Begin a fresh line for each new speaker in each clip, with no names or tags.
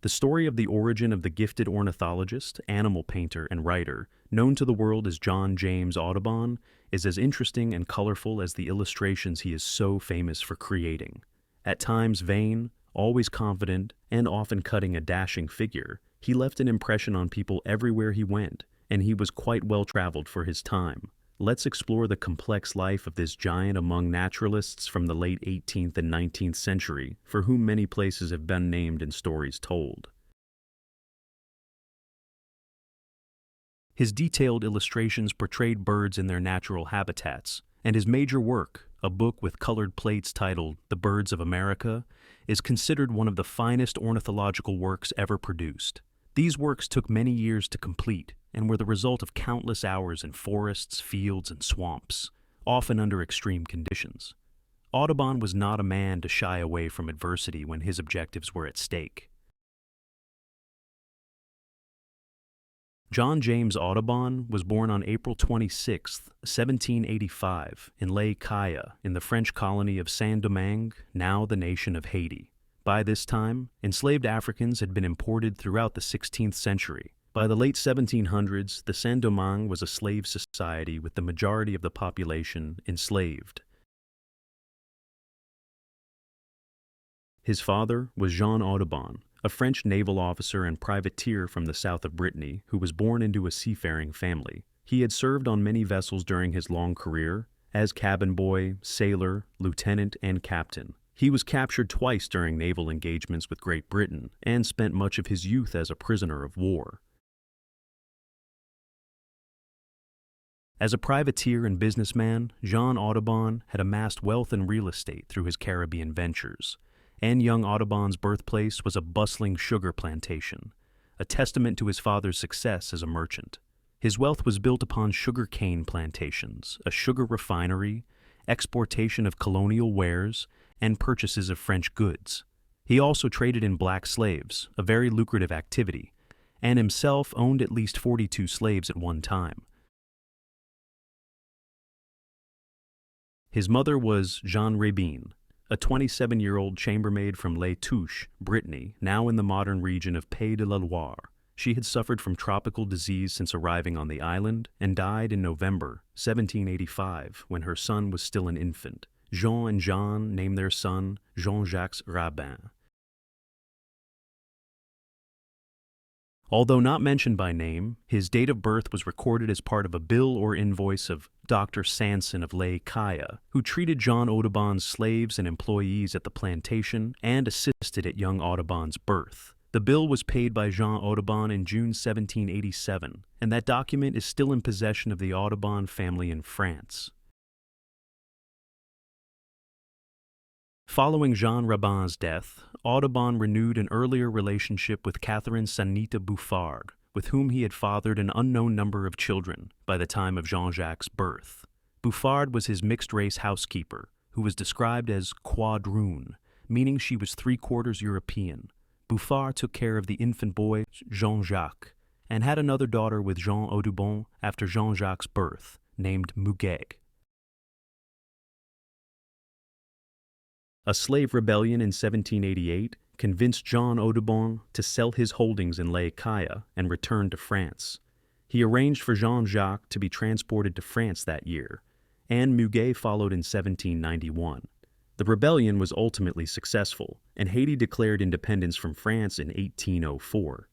The story of the origin of the gifted ornithologist, animal painter, and writer, known to the world as John James Audubon, is as interesting and colorful as the illustrations he is so famous for creating. At times vain, always confident, and often cutting a dashing figure, he left an impression on people everywhere he went, and he was quite well traveled for his time. Let's explore the complex life of this giant among naturalists from the late 18th and 19th century, for whom many places have been named and stories told. His detailed illustrations portrayed birds in their natural habitats, and his major work, a book with colored plates titled The Birds of America, is considered one of the finest ornithological works ever produced. These works took many years to complete and were the result of countless hours in forests, fields, and swamps, often under extreme conditions. Audubon was not a man to shy away from adversity when his objectives were at stake. John James Audubon was born on April 26, 1785, in Les Cayes, in the French colony of Saint-Domingue, now the nation of Haiti. By this time, enslaved Africans had been imported throughout the 16th century. By the late 1700s, the Saint-Domingue was a slave society with the majority of the population enslaved. His father was Jean Audubon, a French naval officer and privateer from the south of Brittany who was born into a seafaring family. He had served on many vessels during his long career, as cabin boy, sailor, lieutenant, and captain. He was captured twice during naval engagements with Great Britain and spent much of his youth as a prisoner of war. As a privateer and businessman, Jean Audubon had amassed wealth in real estate through his Caribbean ventures, and young Audubon's birthplace was a bustling sugar plantation, a testament to his father's success as a merchant. His wealth was built upon sugar cane plantations, a sugar refinery, exportation of colonial wares, and purchases of French goods. He also traded in black slaves, a very lucrative activity, and himself owned at least 42 slaves at one time. His mother was Jeanne Rabine, a 27-year-old chambermaid from Les Touches, Brittany, now in the modern region of Pays de la Loire. She had suffered from tropical disease since arriving on the island and died in November 1785 when her son was still an infant. Jean and Jeanne named their son Jean-Jacques Rabin. Although not mentioned by name, his date of birth was recorded as part of a bill or invoice of Dr. Sanson of Les Cayes, who treated John Audubon's slaves and employees at the plantation and assisted at young Audubon's birth. The bill was paid by Jean Audubon in June 1787, and that document is still in possession of the Audubon family in France. Following Jean Rabin's death, Audubon renewed an earlier relationship with Catherine Sanita Bouffard, with whom he had fathered an unknown number of children by the time of Jean-Jacques' birth. Bouffard was his mixed-race housekeeper, who was described as quadroon, meaning she was three-quarters European. Bouffard took care of the infant boy Jean-Jacques, and had another daughter with Jean Audubon after Jean-Jacques' birth, named Muguet. A slave rebellion in 1788 convinced John Audubon to sell his holdings in Les Cayes and return to France. He arranged for Jean-Jacques to be transported to France that year, and Muguet followed in 1791. The rebellion was ultimately successful, and Haiti declared independence from France in 1804.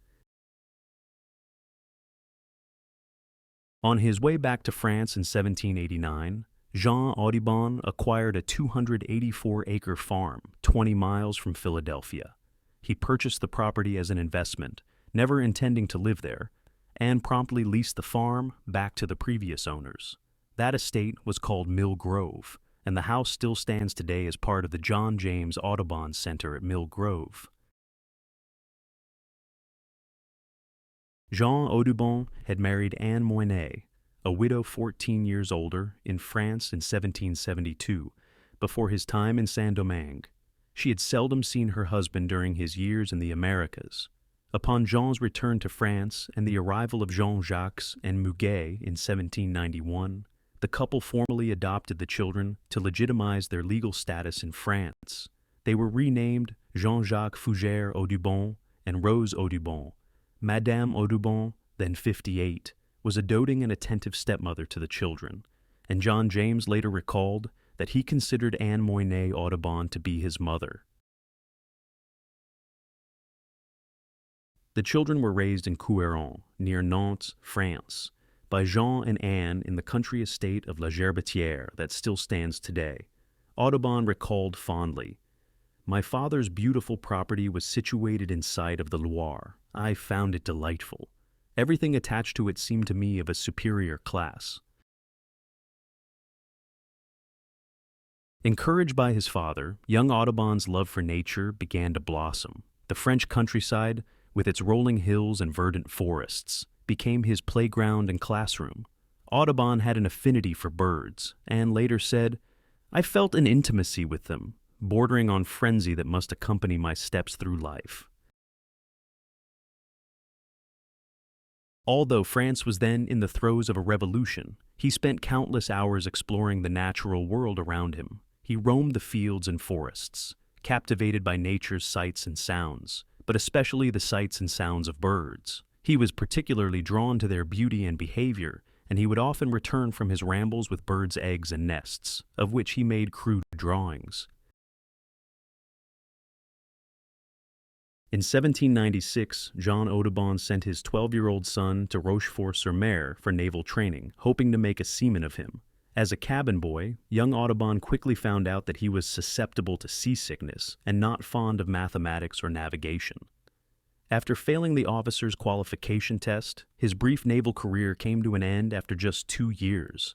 On his way back to France in 1789, Jean Audubon acquired a 284-acre farm 20 miles from Philadelphia. He purchased the property as an investment, never intending to live there, and promptly leased the farm back to the previous owners. That estate was called Mill Grove, and the house still stands today as part of the John James Audubon Center at Mill Grove. Jean Audubon had married Anne Moynet, a widow 14 years older, in France in 1772, before his time in Saint-Domingue. She had seldom seen her husband during his years in the Americas. Upon Jean's return to France and the arrival of Jean-Jacques and Muguet in 1791, the couple formally adopted the children to legitimize their legal status in France. They were renamed Jean-Jacques Fougère Audubon and Rose Audubon. Madame Audubon, then 58, was a doting and attentive stepmother to the children, and John James later recalled that he considered Anne Moynet Audubon to be his mother. The children were raised in Couëron, near Nantes, France, by Jean and Anne in the country estate of La Gerbetière that still stands today. Audubon recalled fondly, "My father's beautiful property was situated in sight of the Loire. I found it delightful. Everything attached to it seemed to me of a superior class." Encouraged by his father, young Audubon's love for nature began to blossom. The French countryside, with its rolling hills and verdant forests, became his playground and classroom. Audubon had an affinity for birds, and later said, "I felt an intimacy with them, bordering on frenzy that must accompany my steps through life." Although France was then in the throes of a revolution, he spent countless hours exploring the natural world around him. He roamed the fields and forests, captivated by nature's sights and sounds, but especially the sights and sounds of birds. He was particularly drawn to their beauty and behavior, and he would often return from his rambles with birds' eggs and nests, of which he made crude drawings. In 1796, John Audubon sent his 12-year-old son to Rochefort-sur-Mer for naval training, hoping to make a seaman of him. As a cabin boy, young Audubon quickly found out that he was susceptible to seasickness and not fond of mathematics or navigation. After failing the officer's qualification test, his brief naval career came to an end after just 2 years.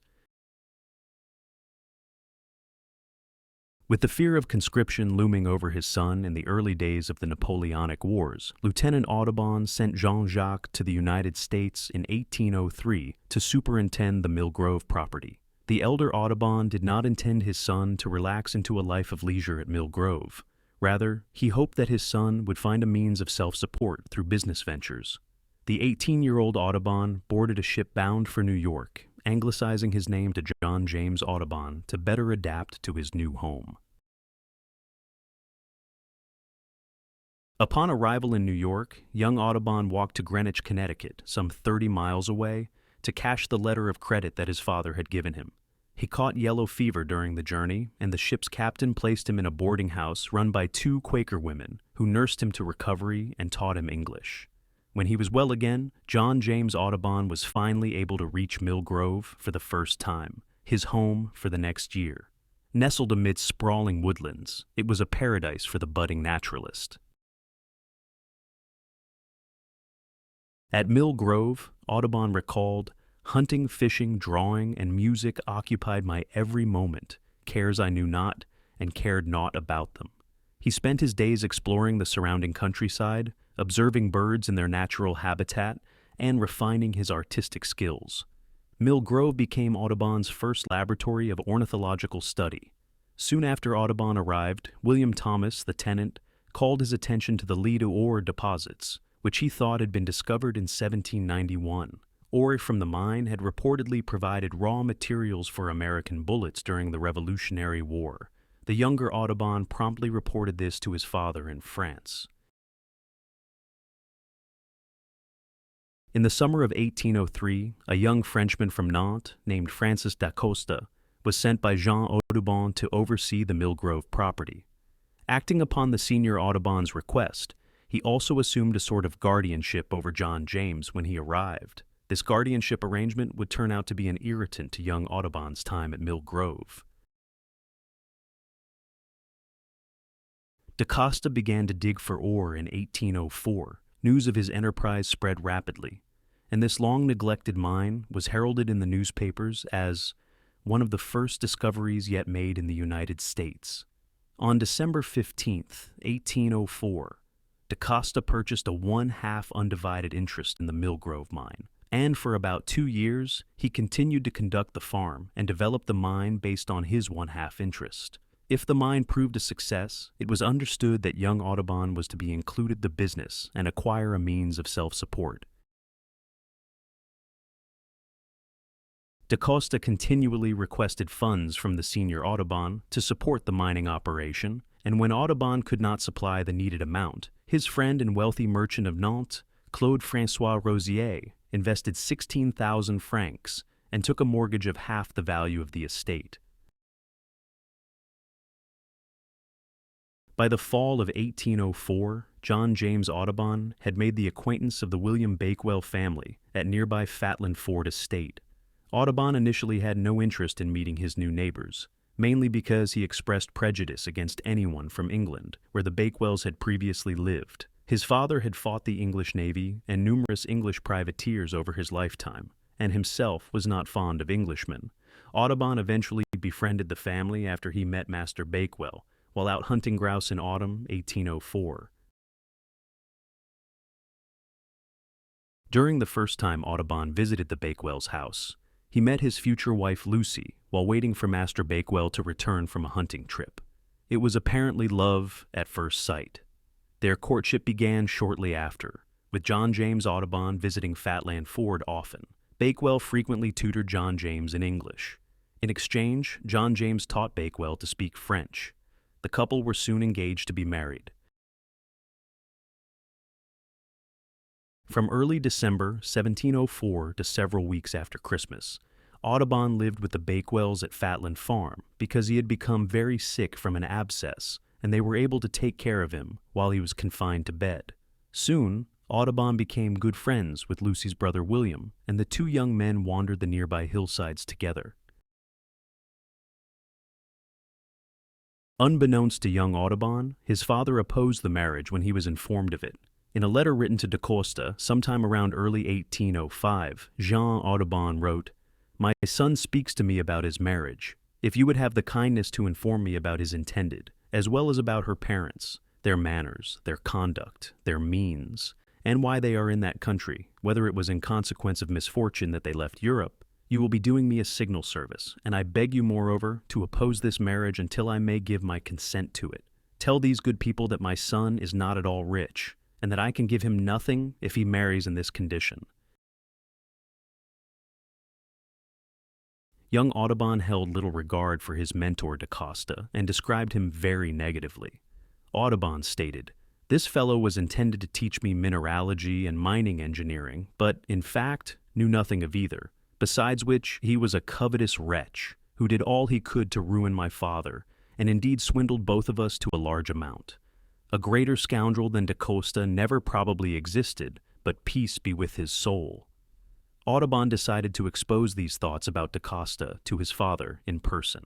With the fear of conscription looming over his son in the early days of the Napoleonic Wars, Lieutenant Audubon sent Jean-Jacques to the United States in 1803 to superintend the Mill Grove property. The elder Audubon did not intend his son to relax into a life of leisure at Mill Grove. Rather, he hoped that his son would find a means of self-support through business ventures. The 18-year-old Audubon boarded a ship bound for New York, anglicizing his name to John James Audubon to better adapt to his new home. Upon arrival in New York, young Audubon walked to Greenwich, Connecticut, some 30 miles away, to cash the letter of credit that his father had given him. He caught yellow fever during the journey, and the ship's captain placed him in a boarding house run by 2 Quaker women who nursed him to recovery and taught him English. When he was well again, John James Audubon was finally able to reach Mill Grove for the first time, his home for the next year. Nestled amidst sprawling woodlands, it was a paradise for the budding naturalist. At Mill Grove, Audubon recalled, "Hunting, fishing, drawing, and music occupied my every moment, cares I knew not, and cared naught about them." He spent his days exploring the surrounding countryside, observing birds in their natural habitat, and refining his artistic skills. Mill Grove became Audubon's first laboratory of ornithological study. Soon after Audubon arrived, William Thomas, the tenant, called his attention to the Lido ore deposits, which he thought had been discovered in 1791. Ore from the mine had reportedly provided raw materials for American bullets during the Revolutionary War. The younger Audubon promptly reported this to his father in France. In the summer of 1803, a young Frenchman from Nantes named Francis d'Acosta was sent by Jean Audubon to oversee the Mill Grove property. Acting upon the senior Audubon's request, he also assumed a sort of guardianship over John James when he arrived. This guardianship arrangement would turn out to be an irritant to young Audubon's time at Mill Grove. D'Acosta began to dig for ore in 1804. News of his enterprise spread rapidly, and this long-neglected mine was heralded in the newspapers as one of the first discoveries yet made in the United States. On December 15, 1804, D'Acosta purchased a 1/2 undivided interest in the Mill Grove mine, and for about 2 years, he continued to conduct the farm and develop the mine based on his 1/2 interest. If the mine proved a success, it was understood that young Audubon was to be included the business and acquire a means of self-support. D'Acosta continually requested funds from the senior Audubon to support the mining operation, and when Audubon could not supply the needed amount, His friend and wealthy merchant of Nantes, Claude François Rosier, invested 16,000 francs and took a mortgage of half the value of the estate. By the fall of 1804, John James Audubon had made the acquaintance of the William Bakewell family at nearby Fatland Ford estate. Audubon initially had no interest in meeting his new neighbors, mainly because he expressed prejudice against anyone from England, where the Bakewells had previously lived. His father had fought the English Navy and numerous English privateers over his lifetime, and himself was not fond of Englishmen. Audubon eventually befriended the family after he met Master Bakewell, while out hunting grouse in autumn 1804. During the first time Audubon visited the Bakewell's house, he met his future wife Lucy while waiting for Master Bakewell to return from a hunting trip. It was apparently love at first sight. Their courtship began shortly after, with John James Audubon visiting Fatland Ford often. Bakewell frequently tutored John James in English. In exchange, John James taught Bakewell to speak French. The couple were soon engaged to be married. From early December 1704 to several weeks after Christmas, Audubon lived with the Bakewells at Fatland Farm because he had become very sick from an abscess, and they were able to take care of him while he was confined to bed. Soon, Audubon became good friends with Lucy's brother William, and the two young men wandered the nearby hillsides together. Unbeknownst to young Audubon, his father opposed the marriage when he was informed of it. In a letter written to Da Costa sometime around early 1805, Jean Audubon wrote, "My son speaks to me about his marriage. If you would have the kindness to inform me about his intended, as well as about her parents, their manners, their conduct, their means, and why they are in that country, whether it was in consequence of misfortune that they left Europe, you will be doing me a signal service, and I beg you, moreover, to oppose this marriage until I may give my consent to it. Tell these good people that my son is not at all rich, and that I can give him nothing if he marries in this condition." Young Audubon held little regard for his mentor Da Costa and described him very negatively. Audubon stated, "This fellow was intended to teach me mineralogy and mining engineering, but, in fact, knew nothing of either. Besides which, he was a covetous wretch, who did all he could to ruin my father, and indeed swindled both of us to a large amount. A greater scoundrel than Da Costa never probably existed, but peace be with his soul." Audubon decided to expose these thoughts about Da Costa to his father in person.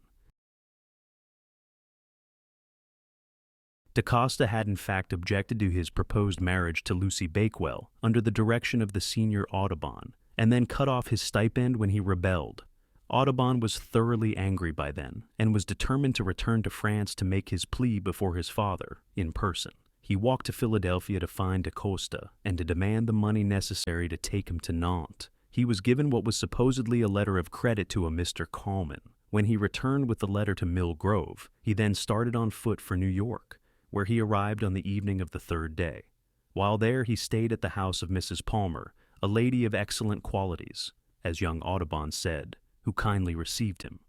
Da Costa had in fact objected to his proposed marriage to Lucy Bakewell under the direction of the senior Audubon, and then cut off his stipend when he rebelled. Audubon was thoroughly angry by then, and was determined to return to France to make his plea before his father, in person. He walked to Philadelphia to find Da Costa, and to demand the money necessary to take him to Nantes. He was given what was supposedly a letter of credit to a Mr. Coleman. When he returned with the letter to Mill Grove, he then started on foot for New York, where he arrived on the evening of the third day. While there, he stayed at the house of Mrs. Palmer, a lady of excellent qualities, as young Audubon said, who kindly received him.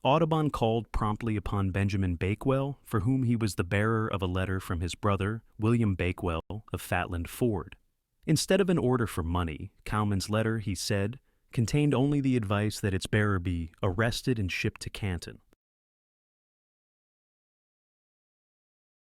Audubon called promptly upon Benjamin Bakewell, for whom he was the bearer of a letter from his brother, William Bakewell, of Fatland Ford. Instead of an order for money, Cowman's letter, he said, contained only the advice that its bearer be arrested and shipped to Canton.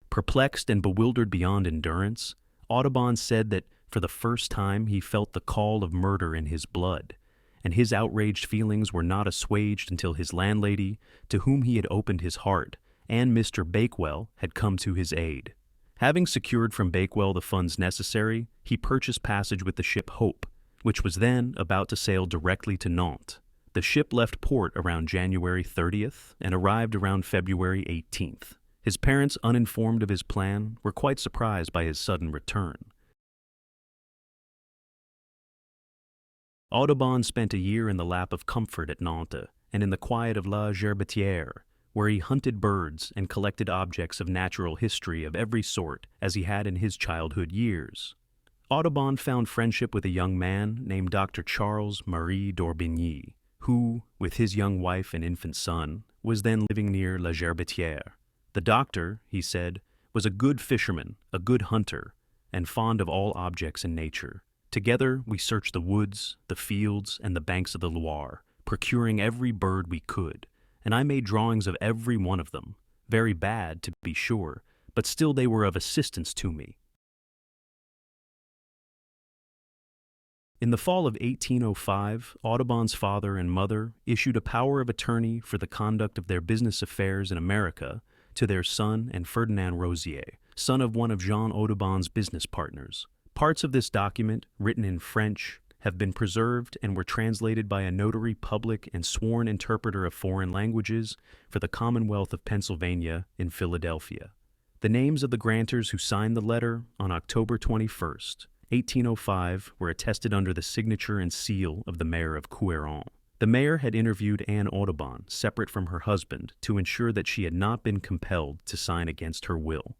Perplexed and bewildered beyond endurance, Audubon said that for the first time he felt the call of murder in his blood, and his outraged feelings were not assuaged until his landlady, to whom he had opened his heart, and Mr. Bakewell had come to his aid. Having secured from Bakewell the funds necessary, he purchased passage with the ship Hope, which was then about to sail directly to Nantes. The ship left port around January 30th and arrived around February 18th. His parents, uninformed of his plan, were quite surprised by his sudden return. Audubon spent a year in the lap of comfort at Nantes and in the quiet of La Gerbetière, where he hunted birds and collected objects of natural history of every sort as he had in his childhood years. Audubon found friendship with a young man named Dr. Charles Marie d'Orbigny, who, with his young wife and infant son, was then living near La Gerbetière. The doctor, he said, was a good fisherman, a good hunter, and fond of all objects in nature. Together, we searched the woods, the fields, and the banks of the Loire, procuring every bird we could, and I made drawings of every one of them. Very bad, to be sure, but still they were of assistance to me. In the fall of 1805, Audubon's father and mother issued a power of attorney for the conduct of their business affairs in America to their son and Ferdinand Rosier, son of one of Jean Audubon's business partners. Parts of this document, written in French, have been preserved and were translated by a notary public and sworn interpreter of foreign languages for the Commonwealth of Pennsylvania in Philadelphia. The names of the grantors who signed the letter on October 21st, 1805, were attested under the signature and seal of the mayor of Couëron. The mayor had interviewed Anne Audubon, separate from her husband, to ensure that she had not been compelled to sign against her will.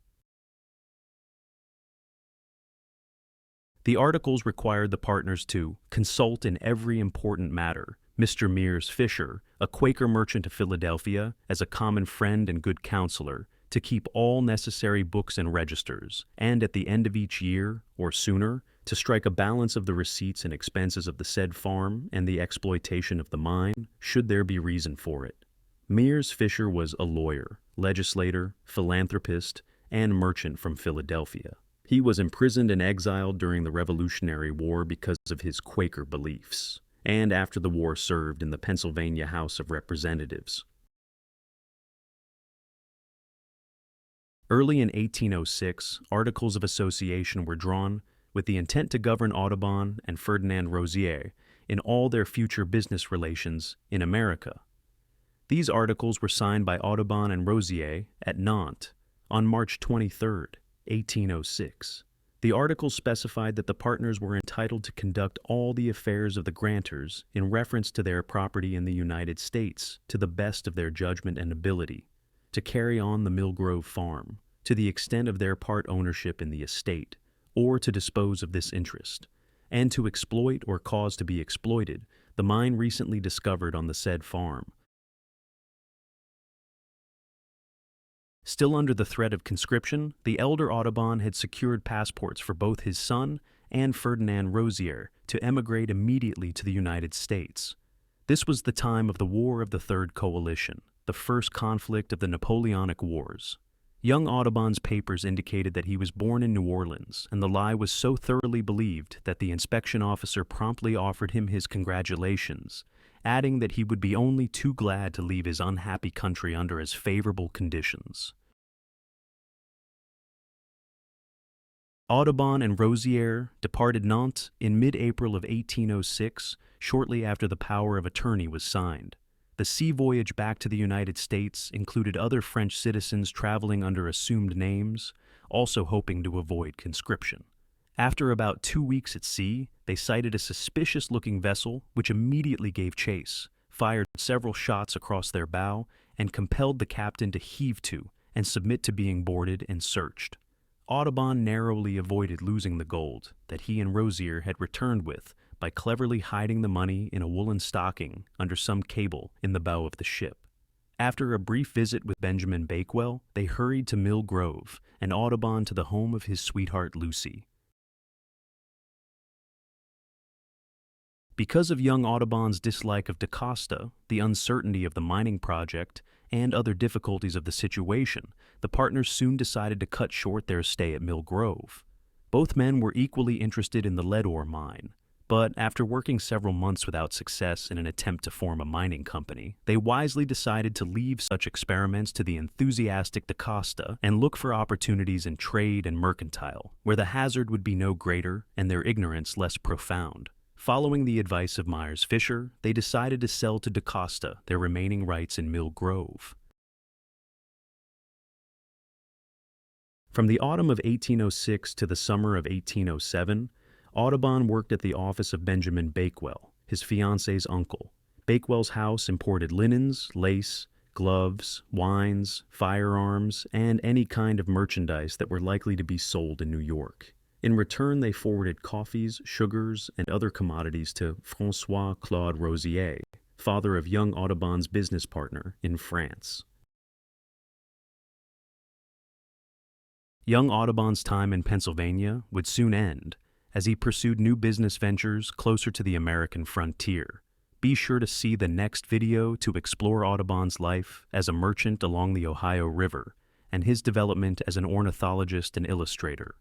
The articles required the partners to consult in every important matter Mr. Mears Fisher, a Quaker merchant of Philadelphia, as a common friend and good counselor, to keep all necessary books and registers, and at the end of each year, or sooner, to strike a balance of the receipts and expenses of the said farm and the exploitation of the mine, should there be reason for it. Mears Fisher was a lawyer, legislator, philanthropist, and merchant from Philadelphia. He was imprisoned and exiled during the Revolutionary War because of his Quaker beliefs, and after the war served in the Pennsylvania House of Representatives. Early in 1806, articles of association were drawn with the intent to govern Audubon and Ferdinand Rosier in all their future business relations in America. These articles were signed by Audubon and Rosier at Nantes on March 23, 1806. The articles specified that the partners were entitled to conduct all the affairs of the grantors in reference to their property in the United States to the best of their judgment and ability, to carry on the Mill Grove farm, to the extent of their part ownership in the estate, or to dispose of this interest, and to exploit or cause to be exploited the mine recently discovered on the said farm. Still under the threat of conscription, the elder Audubon had secured passports for both his son and Ferdinand Rosier to emigrate immediately to the United States. This was the time of the War of the Third Coalition, the first conflict of the Napoleonic Wars. Young Audubon's papers indicated that he was born in New Orleans, and the lie was so thoroughly believed that the inspection officer promptly offered him his congratulations, adding that he would be only too glad to leave his unhappy country under as favorable conditions. Audubon and Rosier departed Nantes in mid-April of 1806, shortly after the power of attorney was signed. The sea voyage back to the United States included other French citizens traveling under assumed names, also hoping to avoid conscription. After about 2 weeks at sea, they sighted a suspicious-looking vessel which immediately gave chase, fired several shots across their bow, and compelled the captain to heave to and submit to being boarded and searched. Audubon narrowly avoided losing the gold that he and Rosier had returned with by cleverly hiding the money in a woolen stocking under some cable in the bow of the ship. After a brief visit with Benjamin Bakewell, they hurried to Mill Grove and Audubon to the home of his sweetheart Lucy. Because of young Audubon's dislike of DaCosta, the uncertainty of the mining project, and other difficulties of the situation, the partners soon decided to cut short their stay at Mill Grove. Both men were equally interested in the lead ore mine, but after working several months without success in an attempt to form a mining company, they wisely decided to leave such experiments to the enthusiastic DaCosta and look for opportunities in trade and mercantile, where the hazard would be no greater and their ignorance less profound. Following the advice of Mears Fisher, they decided to sell to DaCosta their remaining rights in Mill Grove. From the autumn of 1806 to the summer of 1807, Audubon worked at the office of Benjamin Bakewell, his fiancée's uncle. Bakewell's house imported linens, lace, gloves, wines, firearms, and any kind of merchandise that were likely to be sold in New York. In return, they forwarded coffees, sugars, and other commodities to François Claude Rosier, father of young Audubon's business partner in France. Young Audubon's time in Pennsylvania would soon end as he pursued new business ventures closer to the American frontier. Be sure to see the next video to explore Audubon's life as a merchant along the Ohio River and his development as an ornithologist and illustrator.